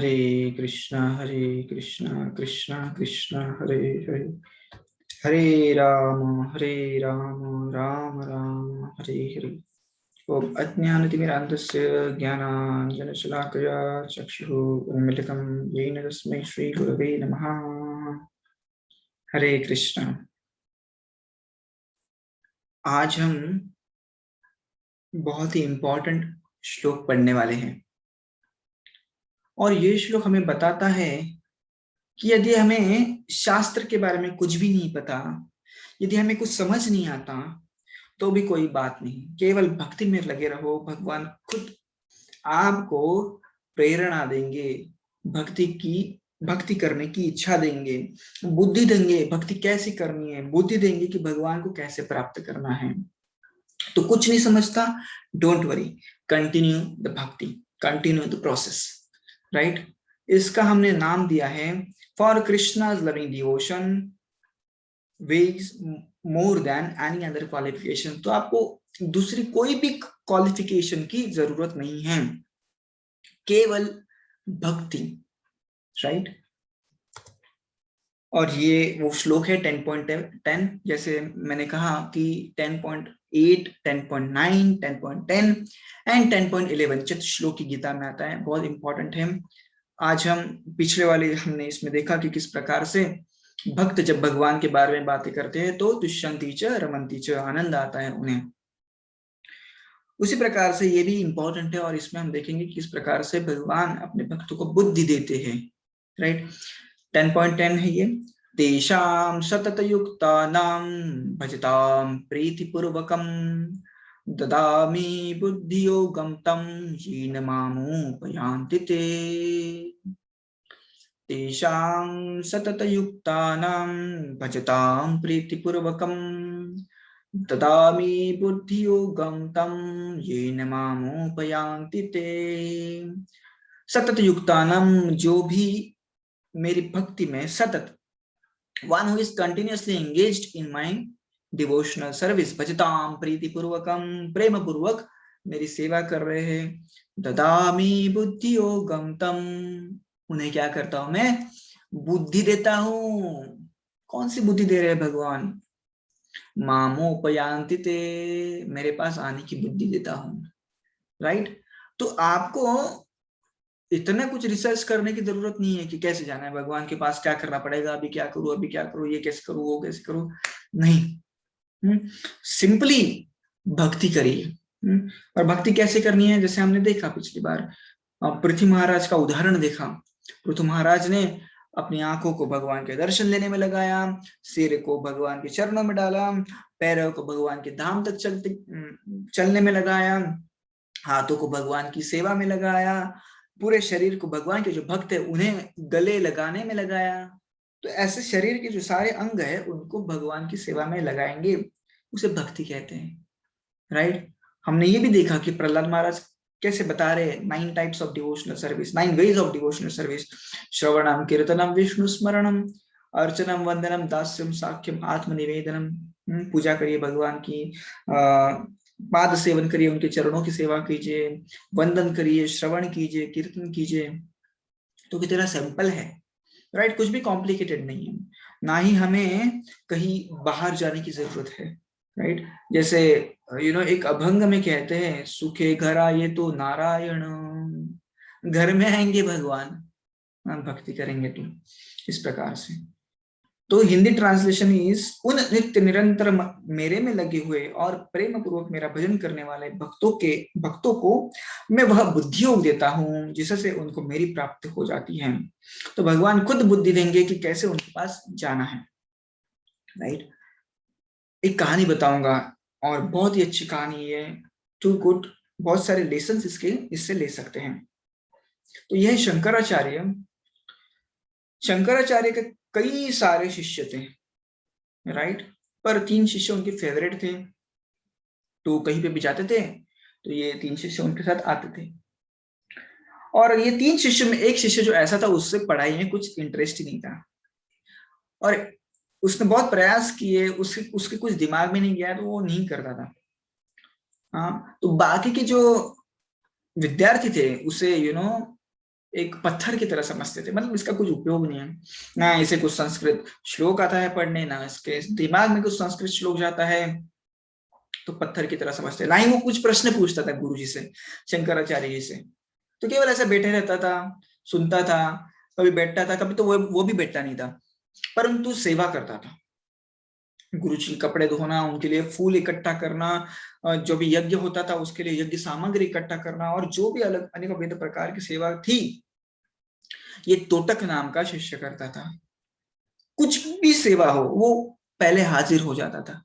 हरे कृष्णा कृष्णा कृष्णा हरे हरे, हरे राम राम राम हरे हरे। ओम अज्ञानतिमिरान्धस्य ज्ञानाञ्जनशलाकया चक्षुः उन्मीलितं येन तस्मै श्रीगुरवे नमः। हरे कृष्णा। आज हम बहुत ही इम्पोर्टेंट श्लोक पढ़ने वाले हैं और ये श्लोक हमें बताता है कि यदि हमें शास्त्र के बारे में कुछ भी नहीं पता, यदि हमें कुछ समझ नहीं आता तो भी कोई बात नहीं, केवल भक्ति में लगे रहो। भगवान खुद आपको प्रेरणा देंगे, भक्ति करने की इच्छा देंगे, बुद्धि देंगे भक्ति कैसे करनी है, बुद्धि देंगे कि भगवान को कैसे प्राप्त करना है। तो कुछ नहीं समझता, don't worry, continue the bhakti, continue the process, right. इसका हमने नाम दिया है for Krishna's loving devotion ways more than any other qualification. तो आपको दूसरी कोई भी क्वालिफिकेशन की जरूरत नहीं है, केवल भक्ति, राइट। और ये वो श्लोक है 10.10, जैसे मैंने कहा कि 10.8, 10.9, 10.10 एंड 10.11 चतुश्लोक की गीता में आता है, बहुत इंपॉर्टेंट है। आज हम पिछले वाले हमने इसमें देखा कि किस प्रकार से भक्त जब भगवान के बारे में बातें करते हैं तो तुष्यंती च रमन्ती च, आनंद आता है उन्हें। उसी प्रकार से ये भी इंपॉर्टेंट है और इसमें हम देखेंगे किस प्रकार से भगवान अपने भक्तों को बुद्धि देते हैं, राइट। 10.10 है ये, तेषां सततयुक्तानां भजतां प्रीतिपूर्वकं ददामि बुद्धियोगं तं येन मामुपयान्ति ते। तेषां सततयुक्तानां भजतां प्रीतिपूर्वकं ददामि बुद्धियोगं तं येन मामुपयान्ति ते। सतत युक्तानां, जो भी मेरी भक्ति में सतत, one who is continuously engaged in my devotional service, भजतां प्रीतिपूर्वकं, प्रेम पूर्वक मेरी सेवा कर रहे हैं, ददामि बुद्धियोगं तं, उन्हें क्या करता हूं मैं, बुद्धि देता हूं। कौन सी बुद्धि दे रहे हैं भगवान, मामोपयान्ति ते, मेरे पास आने की बुद्धि देता हूं, राइट। तो आपको इतना कुछ रिसर्च करने की जरूरत नहीं है कि कैसे जाना है भगवान के पास, क्या करना पड़ेगा, अभी क्या करूं, अभी क्या करूं, ये कैसे करूं, वो कैसे करूं, नहीं। सिंपली भक्ति करिए। और भक्ति कैसे करनी है, जैसे हमने देखा पिछली बार पृथ्वी महाराज का उदाहरण देखा। पृथ्वी महाराज ने अपनी आंखों को भगवान के दर्शन लेने में लगाया, सिर को भगवान के चरणों में डाला, पैरों को भगवान के धाम तक चलने में लगाया, हाथों को भगवान की सेवा में लगाया, पूरे शरीर को भगवान के जो भक्त है उन्हें गले लगाने में लगाया। तो ऐसे शरीर के जो सारे अंग है उनको भगवान की सेवा में लगाएंगे, उसे भक्ति कहते हैं, राइट। हमने ये भी देखा कि प्रहलाद महाराज कैसे बता रहे 9 types of devotional service, 9 ways of devotional service. श्रवणम कीर्तनम विष्णु स्मरणम अर्चनम वंदनम दास्यम साख्यम आत्मनिवेदनम। पूजा करिए भगवान की, पाद सेवन करिए, उनके चरणों की सेवा कीजिए, वंदन करिए, श्रवण कीजिए, कीर्तन कीजिए। तो कितना सिंपल है, राइट। कुछ भी कॉम्प्लिकेटेड नहीं है, ना ही हमें कहीं बाहर जाने की जरूरत है, राइट। जैसे एक अभंग में कहते हैं, सुखे घर आए तो नारायण, घर में आएंगे भगवान, भक्ति करेंगे तो, इस प्रकार से। तो हिंदी ट्रांसलेशन इज, उन नित्य निरंतर मेरे में लगे हुए और प्रेम पूर्वक मेरा भजन करने वाले भक्तों को मैं वह बुद्धि योग देता हूं जिससे उनको मेरी प्राप्ति हो जाती है। तो भगवान खुद बुद्धि देंगे कि कैसे उनके पास जाना है, राइट। एक कहानी बताऊंगा और बहुत ही अच्छी कहानी है, टू गुड, बहुत सारे लेसन इससे ले सकते हैं। तो यह शंकराचार्य के कई सारे शिष्य थे, राइट। पर 3 शिष्य उनके फेवरेट थे, तो कहीं पे भी जाते थे तो ये 3 शिष्य उनके साथ आते थे। और ये 3 शिष्य में एक शिष्य जो ऐसा था, उससे पढ़ाई में कुछ इंटरेस्ट ही नहीं था और उसने बहुत प्रयास किए, उसके कुछ दिमाग में नहीं गया तो वो नहीं करता था। हाँ, तो बाकी के जो विद्यार्थी थे उसे एक पत्थर की तरह समझते थे, मतलब इसका कुछ उपयोग नहीं है, ना इसे कुछ संस्कृत श्लोक आता है पढ़ने, ना इसके दिमाग में कुछ संस्कृत श्लोक जाता है, तो पत्थर की तरह समझते। ना ही वो कुछ प्रश्न पूछता था गुरु जी से, शंकराचार्य जी से, तो केवल ऐसे बैठे रहता था, सुनता था, कभी बैठता था, कभी तो वो भी बैठता नहीं था, परंतु सेवा करता था। गुरु जी कपड़े धोना, उनके लिए फूल इकट्ठा करना, जो भी यज्ञ होता था उसके लिए यज्ञ सामग्री इकट्ठा करना, और जो भी अलग अनेक विभिन्न प्रकार की सेवा थी, ये तोटक नाम का शिष्य करता था। कुछ भी सेवा हो वो पहले हाजिर हो जाता था,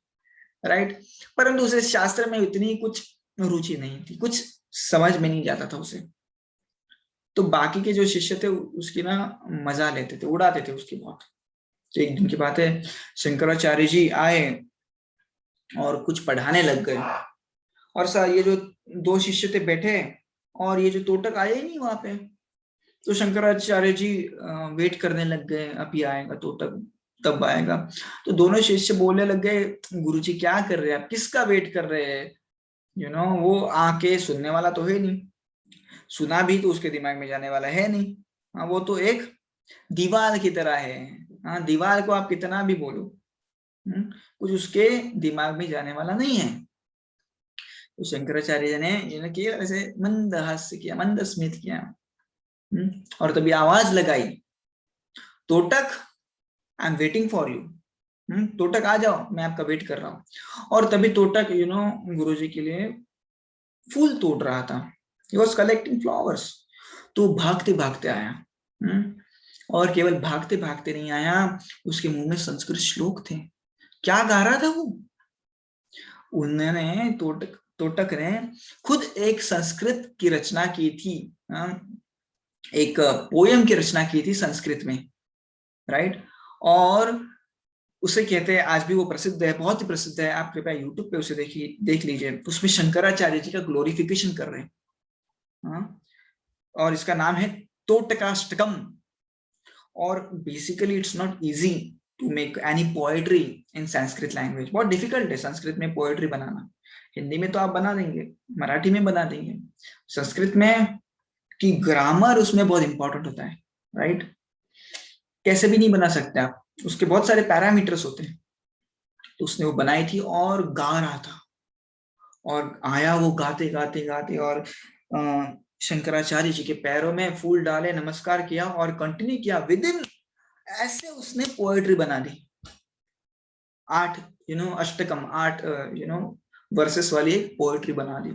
राइट। परंतु उसे शास्त्र में इतनी कुछ रुचि नहीं थी, कुछ समझ में नहीं जाता था उसे। तो बाकी के जो शिष्य थे उसकी ना मजा लेते थे, उड़ाते थे उसकी बहुत। तो एक दिन की बात है, शंकराचार्य जी आए और कुछ पढ़ाने लग गए, और सर ये जो दो शिष्य थे बैठे, और ये जो तोटक आए ही नहीं वहां पे। तो शंकराचार्य जी वेट करने लग गए, अभी आएगा तोटक, तब आएगा। तो दोनों शिष्य बोलने लग गए, गुरुजी क्या कर रहे हैं आप, किसका वेट कर रहे हैं, वो आके सुनने वाला तो है नहीं, सुना भी तो उसके दिमाग में जाने वाला है नहीं। हाँ, वो तो एक दीवार की तरह है। हाँ, दीवार को आप कितना भी बोलो, कुछ उसके दिमाग में जाने वाला नहीं है। तो शंकराचार्य जी ने किया ऐसे, मंद हास्य किया, मंद स्मित किया, और तभी आवाज लगाई, Totaka I am waiting for you, Totaka आ जाओ, मैं आपका वेट कर रहा हूँ। और तभी तोटक गुरुजी के लिए फूल तोड़ रहा था, ही वॉज कलेक्टिंग फ्लावर्स। तो भागते भागते आया, और केवल भागते भागते नहीं आया, उसके मुंह में संस्कृत श्लोक थे। क्या गा रहा था वो, उन्होंने तोटक ने खुद एक संस्कृत की रचना की थी, एक पोयम की रचना की थी संस्कृत में, राइट। और उसे कहते हैं, आज भी वो प्रसिद्ध है, बहुत ही प्रसिद्ध है, आप कृपया यूट्यूब पे उसे देख लीजिए। उसमें शंकराचार्य जी का ग्लोरिफिकेशन कर रहे हैं, और इसका नाम है तोटकाष्टकम। और basically it's not easy to make any poetry in Sanskrit language, बहुत डिफिकल्ट है संस्कृत में पोएट्री बनाना। हिंदी में तो आप बना देंगे, मराठी में बना देंगे, संस्कृत में की ग्रामर उसमें बहुत इंपॉर्टेंट होता है, राइट। कैसे भी नहीं बना सकते आप, उसके बहुत सारे पैरामीटर्स होते हैं। तो उसने वो बनाई थी और गा रहा था, और आया वो गाते गाते गाते, और शंकराचार्य जी के पैरों में फूल डाले, नमस्कार किया, और कंटिन्यू किया। विद इन ऐसे उसने पोएट्री बना दी, 8 अष्टकम, 8 वर्सेस वाली एक पोएट्री बना दी।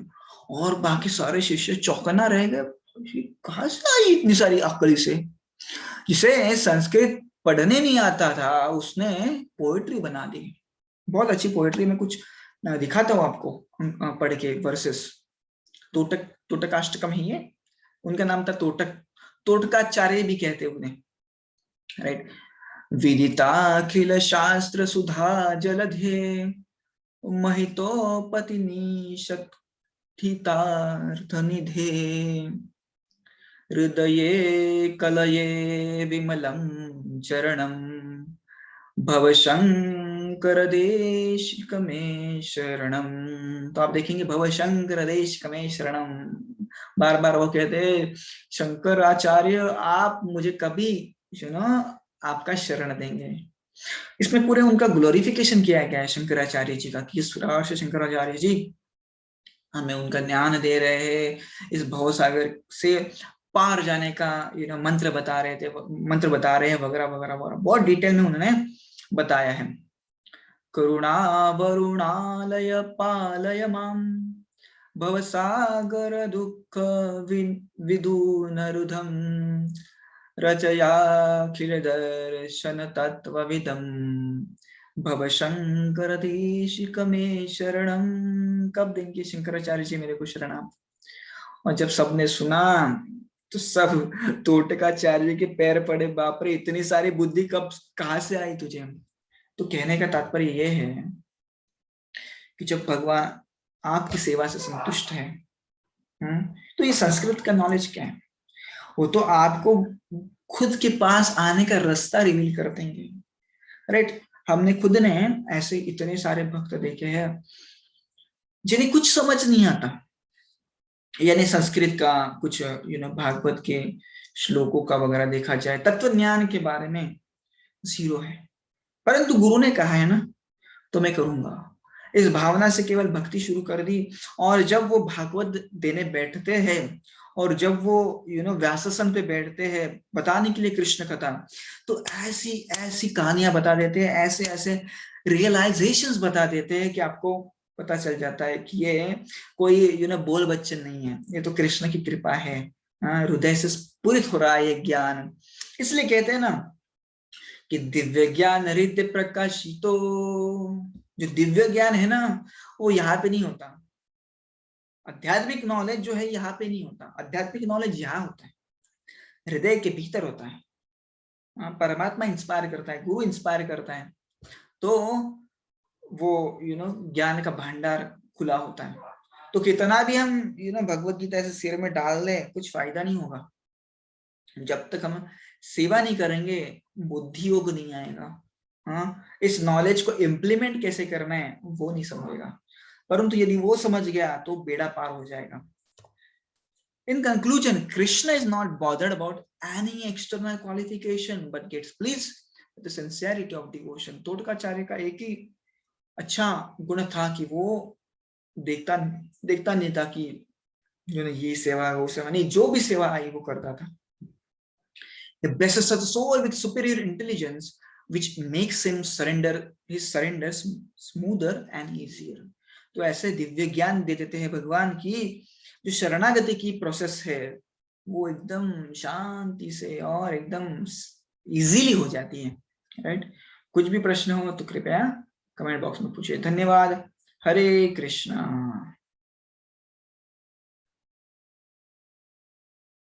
और बाकी सारे शिष्य चौकन्ना रह गए, कहां से आई इतनी सारी अक्ल इसे, जिसे संस्कृत पढ़ने नहीं आता था उसने पोएट्री बना दी। बहुत अच्छी पोएट्री में कुछ दिखाता हूँ आपको, पढ़ के वर्सेस। तोटकाष्टकम ही है, उनका नाम था तोटक, तोटकाचार्य भी कहते उन्हें, राइट। विदिताखिल शास्त्र सुधा जलधे, महितोपतिनी शक्तितार्थ निधे, हृदये कलये विमलं चरणं, भव शंकर देशिक में शरणम। तो आप देखेंगे, भव शंकर देशिक में शरणम, बार बार वो कहते, शंकर आचार्य आप मुझे कभी आपका शरण देंगे। इसमें पूरे उनका ग्लोरिफिकेशन किया गया है शंकराचार्य जी का, कि इस प्रकार से शंकराचार्य जी हमें उनका ज्ञान दे रहे हैं, इस भवसागर से पार जाने का मंत्र बता रहे थे, मंत्र बता रहे हैं, वगैरह वगैरह वगैरह, बहुत डिटेल में उन्होंने बताया है। करुणा वरुणालय पालय माम, भवसागर दुःख विदूनरुधम, रचयाखिल दर्शन तत्वविदम, भव शंकर देशिक में शरणम। कब देंगे शंकराचार्य जी मेरे को शरण आप? और जब सबने सुना तो सब तोटकाचार्य के पैर पड़े, बाप रे, इतनी सारी बुद्धि कब कहाँ से आई तुझे। तो कहने का तात्पर्य यह है कि जब भगवान आपकी सेवा से संतुष्ट है, तो ये संस्कृत का नॉलेज क्या है, वो तो आपको खुद के पास आने का रास्ता रिवील कर देंगे, राइट। हमने खुद ने ऐसे इतने सारे भक्त देखे हैं जिन्हें कुछ समझ नहीं आता, यानी संस्कृत का कुछ भागवत के श्लोकों का वगैरह देखा जाए, तत्व ज्ञान के बारे में 0 है, परंतु गुरु ने कहा है ना तो मैं करूंगा। इस भावना से केवल भक्ति शुरू कर दी, और जब वो भागवत देने बैठते हैं और जब वो व्यासासन पे बैठते हैं बताने के लिए कृष्ण कथा, तो ऐसी ऐसी कहानियां बता देते हैं, ऐसे ऐसे रियलाइजेशंस बता देते हैं कि आपको पता चल जाता है कि ये कोई बोल बच्चन नहीं है, ये तो कृष्ण की कृपा है। हृदय से स्फुरित हो रहा है ये ज्ञान। इसलिए कहते हैं ना कि दिव्य ज्ञान हृदय प्रकाशितो। जो दिव्य ज्ञान है ना वो यहाँ पे नहीं होता। आध्यात्मिक नॉलेज जो है यहाँ पे नहीं होता, आध्यात्मिक नॉलेज यहाँ होता है, हृदय के भीतर होता है। परमात्मा इंस्पायर करता है, गुरु इंस्पायर करता है, तो वो ज्ञान का भंडार खुला होता है। तो कितना भी हम भगवत गीता ऐसे सिर में डाल ले, कुछ फायदा नहीं होगा। जब तक हम सेवा नहीं करेंगे बुद्धि योग नहीं आएगा। इस नॉलेज को इम्प्लीमेंट कैसे करना है वो नहीं समझेगा, परंतु यदि वो समझ गया तो बेड़ा पार हो जाएगा। In conclusion, Krishna is not bothered about any external qualification, but gets pleased with the sincerity of devotion. तोड़काचार्य का एक ही अच्छा गुण था कि वो देखता नहीं था कि ये सेवा वो सेवा नहीं, जो भी सेवा आई वो करता था। He blesses the soul with superior intelligence, which makes him his surrender smoother and easier. तो ऐसे दिव्य ज्ञान दे देते हैं भगवान की जो शरणागति की प्रोसेस है वो एकदम शांति से और एकदम इजीली हो जाती है। राइट? कुछ भी प्रश्न हो तो कृपया कमेंट बॉक्स में पूछिए। धन्यवाद। हरे कृष्णा।